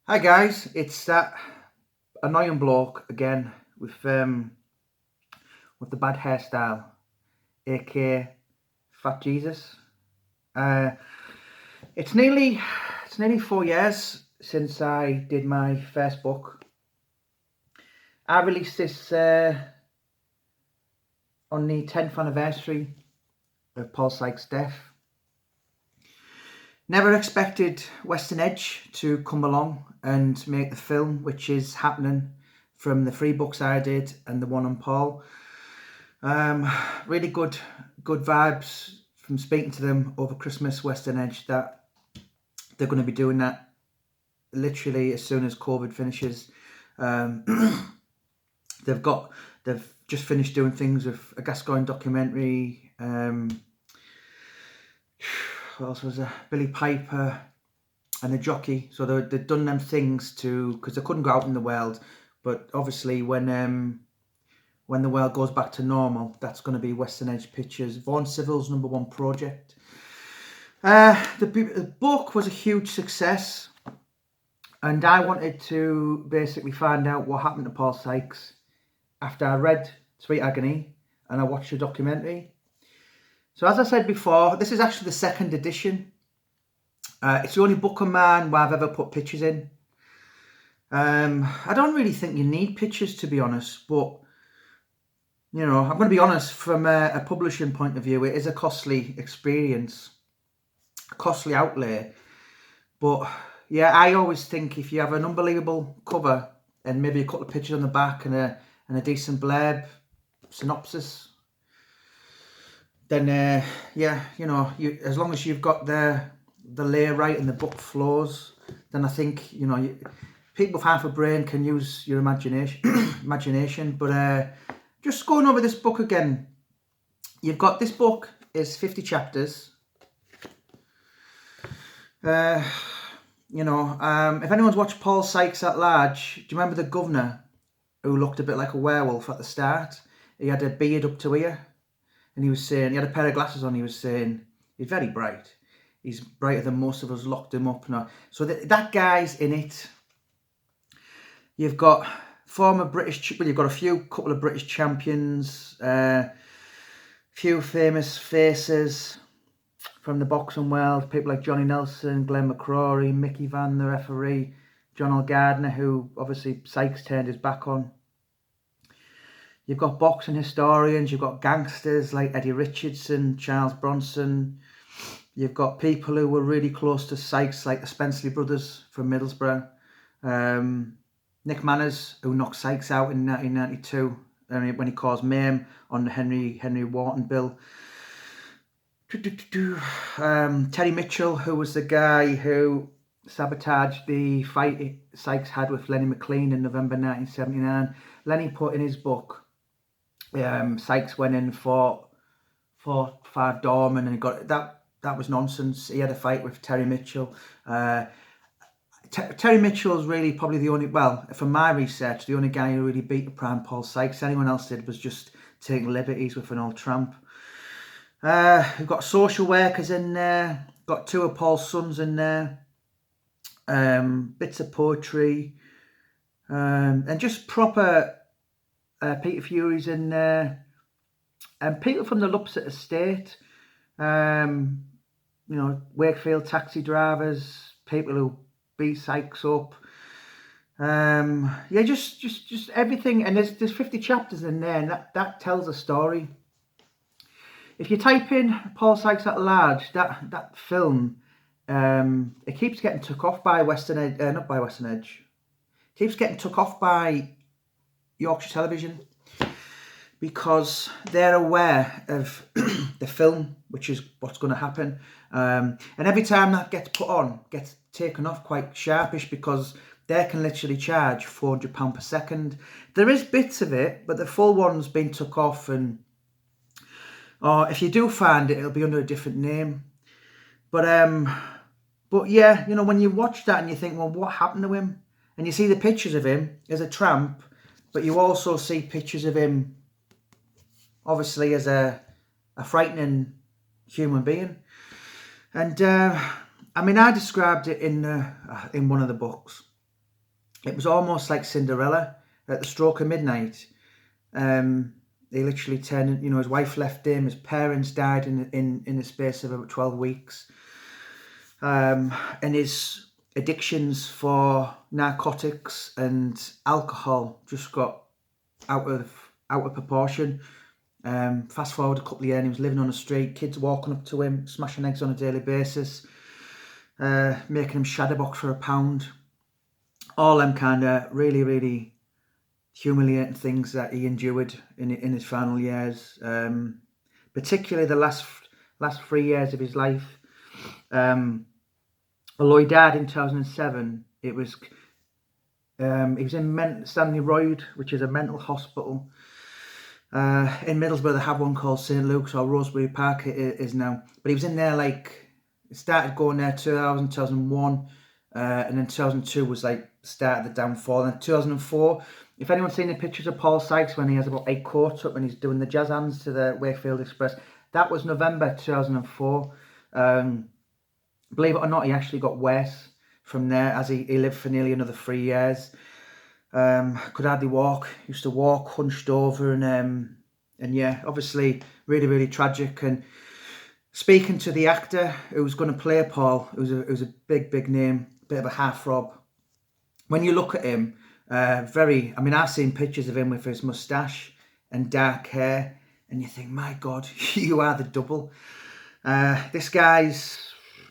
Hi guys, it's that annoying bloke again with the bad hairstyle, aka Fat Jesus. Uh, it's nearly it's nearly 4 years since I did my first book. I released this on the 10th anniversary of Paul Sykes' death. Never expected Western Edge to come along and make the film, which is happening from the three books I did and the one on Paul. Really good vibes from speaking to them over Christmas. Western Edge that they're going to be doing that literally as soon as COVID finishes. Um, they've got they've just finished doing things with a Gascoigne documentary. What else was there? Billy Piper and a jockey. So they've done them things to because they couldn't go out in the world, but obviously when the world goes back to normal, that's going to be Western Edge Pictures. Vaughan Civil's #1 project. The book was a huge success, and I wanted to basically find out what happened to Paul Sykes after I read Sweet Agony and I watched the documentary. So as I said before, this is actually the second edition. It's the only book of mine where I've ever put pictures in. I don't really think you need pictures, to be honest, but I'm going to be honest, from a publishing point of view, it is a costly experience, a costly outlay. But yeah, I always think if you have an unbelievable cover and maybe a couple of pictures on the back and a decent blurb, synopsis, then as long as you've got the layer right and the book flows, then I think people with half a brain can use your imagination. But just going over this book again, you've got this book is 50 chapters. If anyone's watched Paul Sykes at Large, do you remember the governor who looked a bit like a werewolf at the start? He had a beard up to here, and he was saying, he had a pair of glasses on, he was saying, he's very bright. He's brighter than most of us, locked him up now. So that guy's in it. You've got you've got couple of British champions, few famous faces from the boxing world, people like Johnny Nelson, Glenn McCrory, Mickey Vann, the referee, John L. Gardner, who obviously Sykes turned his back on. You've got boxing historians, you've got gangsters like Eddie Richardson, Charles Bronson. You've got people who were really close to Sykes, like the Spenceley brothers from Middlesbrough. Nick Manners, who knocked Sykes out in 1992 when he caused mayhem on the Henry Wharton bill. Terry Mitchell, who was the guy who sabotaged the fight Sykes had with Lenny McLean in November 1979. Lenny put in his book, Sykes went in for 5 Dorman and he got that was nonsense. He had a fight with Terry Mitchell. Terry Mitchell is really probably the only, well, from my research, the only guy who really beat the prime Paul Sykes. Anyone else did was just taking liberties with an old tramp. We've got social workers in there, got 2 of Paul's sons in there, bits of poetry, and just proper Peter Fury's in there, and people from the Lupset estate, Wakefield taxi drivers, people who beat Sykes up. Just everything, and there's 50 chapters in there, and that tells a story. If you type in Paul Sykes at Large, that film, it keeps getting took off by Western Edge, not by Western Edge. It keeps getting took off by Yorkshire Television because they're aware of the film, which is what's going to happen. And every time that gets put on, gets taken off quite sharpish because they can literally charge £400 per second. There is bits of it, but the full one's been took off, and if you do find it, it'll be under a different name. But yeah, when you watch that and you think, well, what happened to him? And you see the pictures of him as a tramp, but you also see pictures of him, obviously, as a frightening human being. And I described it in one of the books. it was almost like Cinderella. At the stroke of midnight, he literally turned, his wife left him, his parents died in the space of about 12 weeks. And his addictions for narcotics and alcohol just got out of proportion. Fast forward a couple of years, and he was living on the street, kids walking up to him, smashing eggs on a daily basis, making him shadowbox for £1. All them kind of really, really humiliating things that he endured in his final years, particularly the last 3 years of his life. Although he died in 2007, he was in Stanley Royd, which is a mental hospital. In Middlesbrough, they have one called St. Luke's, or Rosebery Park it is now. But he was in there started going there 2000, 2001, and then 2002 was like the start of the downfall. And 2004, if anyone's seen the pictures of Paul Sykes when he has about 8 courts up and he's doing the jazz hands to the Wakefield Express, that was November 2004. Believe it or not, he actually got worse from there as he lived for nearly another 3 years. Could hardly walk. Used to walk hunched over, and yeah, obviously really, really tragic. And speaking to the actor who was going to play Paul, it was a big name, bit of a heartthrob. When you look at him, I've seen pictures of him with his moustache and dark hair, and you think, my God, you are the double. This guy's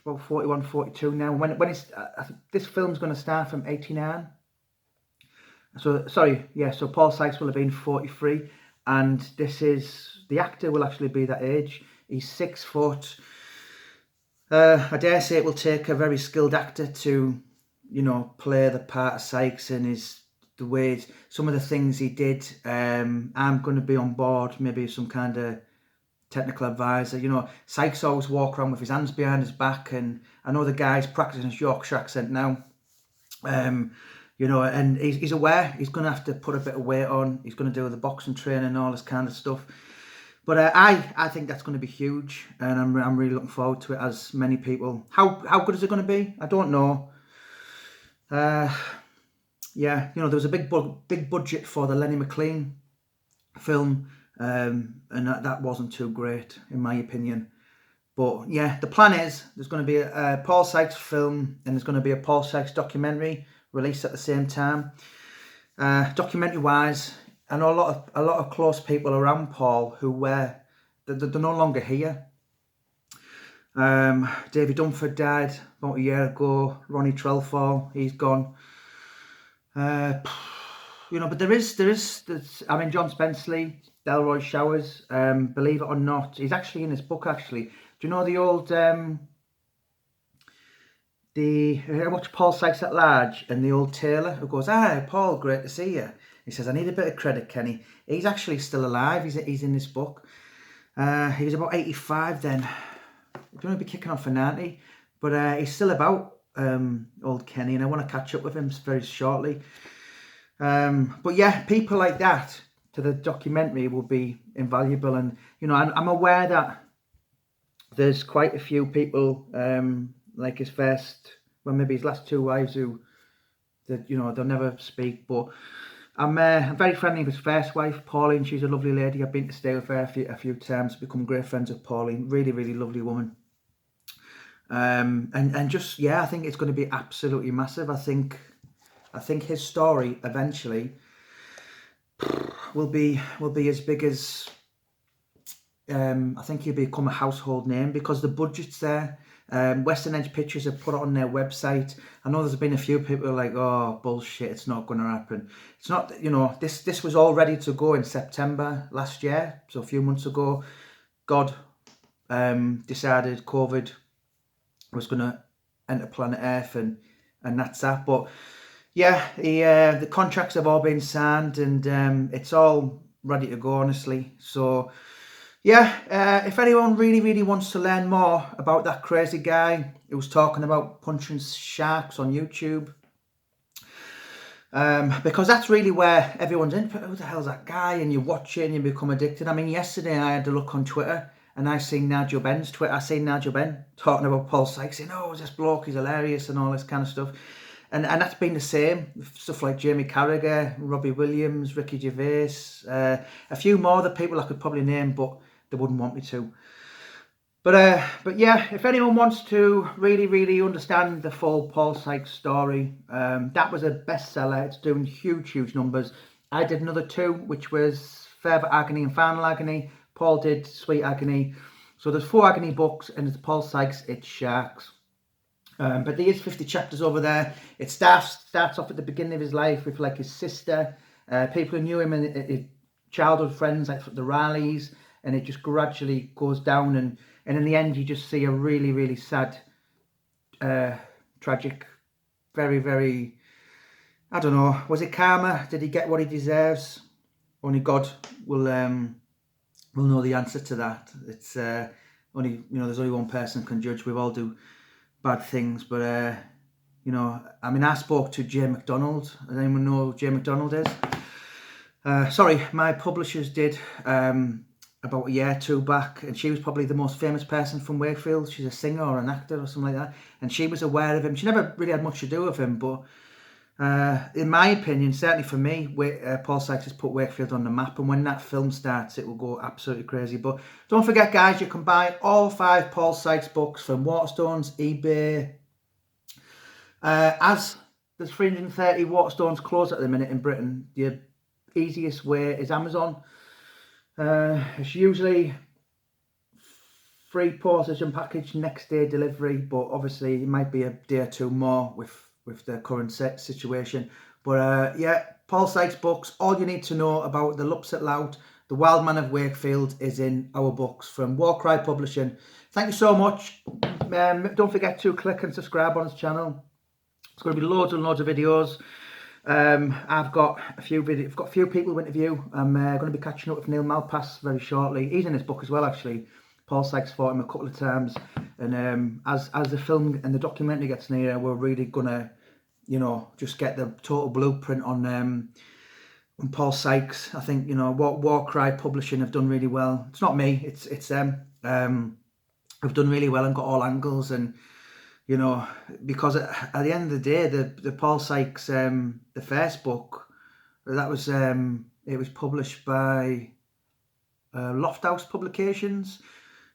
about 41, 42 now. When this film's going to start from 89. So Paul Sykes will have been 43, and the actor will actually be that age. He's 6 foot. I dare say it will take a very skilled actor to, play the part of Sykes, and the way some of the things he did. I'm going to be on board, maybe some kind of technical advisor. Sykes always walk around with his hands behind his back, and I know the guy's practicing his Yorkshire accent now. And he's aware he's going to have to put a bit of weight on. He's going to do the boxing training and all this kind of stuff. But I think that's going to be huge, and I'm really looking forward to it, as many people. How good is it going to be? I don't know. There was a big budget for the Lenny McLean film, and that wasn't too great in my opinion. But yeah, the plan is there's going to be a Paul Sykes film, and there's going to be a Paul Sykes documentary released at the same time. Documentary wise, I know a lot of close people around Paul who they're no longer here. David Dunford died about a year ago. Ronnie Trelfall, he's gone. But there's John Spenceley, Delroy Showers. Believe it or not, he's actually in this book. Actually, do you know the old I watch Paul Sykes at Large, and the old tailor who goes, "Hi, Paul, great to see you." He says, "I need a bit of credit, Kenny." He's actually still alive. He's in this book. He was about 85 then. He's going to be kicking off for 90, but he's still about, old Kenny, and I want to catch up with him very shortly. But yeah, people like that to the documentary will be invaluable, and I'm aware that there's quite a few people, like his maybe his last 2 wives they'll never speak, but I'm very friendly with his first wife, Pauline. She's a lovely lady. I've been to stay with her a few times, become great friends with Pauline. Really, really lovely woman. And just, I think it's going to be absolutely massive. I think his story eventually will be as big as, I think he'll become a household name because the budget's there. Western Edge Pictures have put it on their website. I know there's been a few people who are like, "Oh, bullshit, it's not going to happen." It's not, this was all ready to go in September last year, so a few months ago. God decided COVID was going to enter planet Earth, and that's that. But yeah, the contracts have all been signed, and it's all ready to go, honestly. So yeah, if anyone really, really wants to learn more about that crazy guy who was talking about punching sharks on YouTube, because that's really where everyone's in. Who the hell's that guy? And you watch it and you become addicted. I mean, yesterday I had to look on Twitter, and I seen Nigel Ben's Twitter. I seen Nigel Ben talking about Paul Sykes, saying, "Oh, this bloke, he's hilarious," and all this kind of stuff. and that's been the same with stuff like Jamie Carragher, Robbie Williams, Ricky Gervais, a few more other people I could probably name, but they wouldn't want me to. But yeah, if anyone wants to really understand the full Paul Sykes story, that was a bestseller. It's doing huge numbers. I did another 2, which was Further Agony and Final Agony. Paul did Sweet Agony. So there's 4 agony books, and it's Paul Sykes, it's Sharks. But there is 50 chapters over there. It starts off at the beginning of his life with like his sister, people who knew him, and childhood friends like the Rileys, and it just gradually goes down, and in the end you just see a really sad, tragic, very, I don't know, was it karma? Did he get what he deserves? Only God will know the answer to that. It's only, there's only one person can judge. We all do bad things, but I spoke to Jay McDonald. Does anyone know who Jay McDonald is? Sorry, my publishers did about a year or 2 back, and she was probably the most famous person from Wakefield. She's a singer or an actor or something like that, and she was aware of him. She never really had much to do with him, but in my opinion, certainly for me, Paul Sykes has put Wakefield on the map, and when that film starts, it will go absolutely crazy. But don't forget, guys, you can buy all 5 Paul Sykes books from Waterstones, eBay. As there's 330 Waterstones closed at the minute in Britain, the easiest way is Amazon. It's usually free postage and package, next day delivery, but obviously it might be a day or 2 more with the current situation. But yeah, Paul Sykes books, all you need to know about the Lupset Lout, the Wild Man of Wakefield, is in our books from Warcry Publishing. Thank you so much. Don't forget to click and subscribe on this channel. It's going to be loads and loads of videos. I've got a few people to interview. I'm going to be catching up with Neil Malpass very shortly. He's in this book as well, actually. Paul Sykes fought him a couple of times, and as the film and the documentary gets nearer, we're really gonna, just get the total blueprint on Paul Sykes. I think what Warcry Publishing have done really well. It's not me, it's them. Have done really well and got all angles, and because at the end of the day, the Paul Sykes the first book, that was it was published by Lofthouse Publications.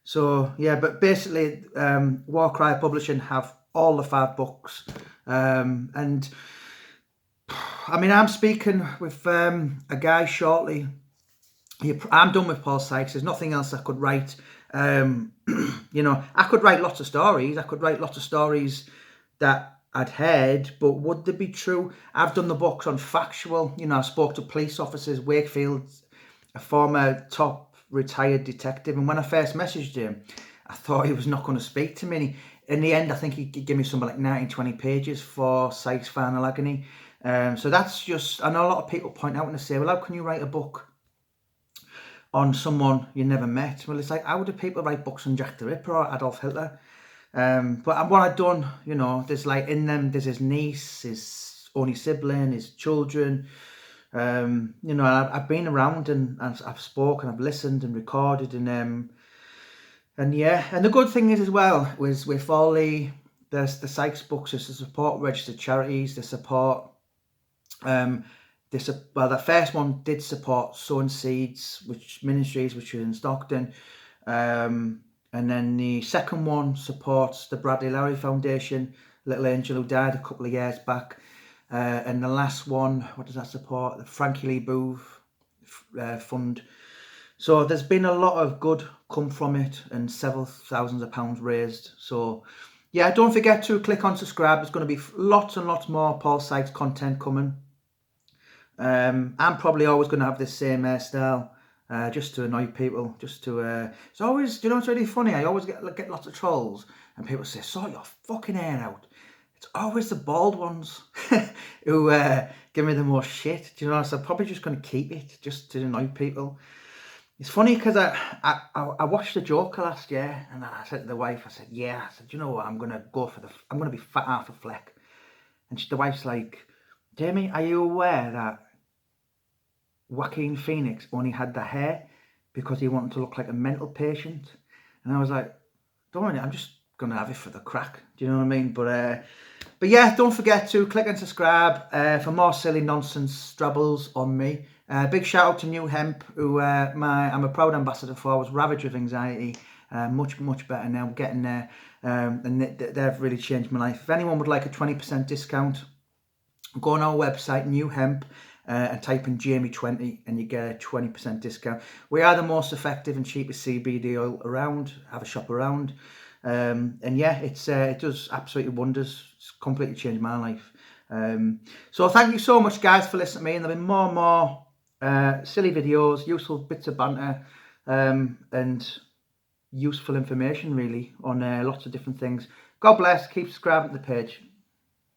So yeah, but basically Warcry Publishing have all the 5 books, and I'm speaking with a guy shortly. I'm done with Paul Sykes. There's nothing else I could write. I could write lots of stories. I could write lots of stories that I'd heard, but would they be true? I've done the books on factual. I spoke to police officers, Wakefield, a former top retired detective, and when I first messaged him, I thought he was not going to speak to me. In the end, I think he gave me something like 19-20 pages for Sykes' Final Agony. So that's just, I know a lot of people point out and they say, well, how can you write a book on someone you never met? Well, it's like, how do people write books on Jack the Ripper or Adolf Hitler? But what I've done, there's like in them, there's his niece, his only sibling, his children. I've been around and I've spoken, I've listened and recorded, and yeah, and the good thing is as well was with all the Sykes books is to support registered charities. They support the first one did support Sowing Seeds, which ministries which are in Stockton, and then the second one supports the Bradley Lowry Foundation, little angel who died a couple of years back. And the last one, what does that support? The Frankie Lee Booth Fund. So there's been a lot of good come from it, and several thousands of pounds raised. So yeah, don't forget to click on subscribe. There's going to be lots and lots more Paul Sykes content coming. I'm probably always going to have this same hairstyle, just to annoy people, just to it's always, it's really funny, I always get lots of trolls and people say, sort your fucking hair out. It's always the bald ones who give me the most shit, so I'm probably just going to keep it just to annoy people. It's funny because I watched The Joker last year, and I said to the wife, I said, you know what, I'm going to be fat half a fleck. And the wife's like, Jamie, are you aware that Joaquin Phoenix only had the hair because he wanted to look like a mental patient? And I was like, don't worry, I'm just going to have it for the crack. Do you know what I mean? But yeah, don't forget to click and subscribe for more silly nonsense strabbles on me. Big shout out to New Hemp, who I'm a proud ambassador for. I was ravaged with anxiety. Much better now, getting there, and they've really changed my life. If anyone would like a 20% discount, go on our website, New Hemp, and type in Jamie20 and you get a 20% discount. We are the most effective and cheapest CBD oil around. Have a shop around. And yeah, it does absolutely wonders. It's completely changed my life. So thank you so much, guys, for listening to me. And there'll be more and more silly videos, useful bits of banter, and useful information, really, on lots of different things. God bless. Keep subscribing to the page.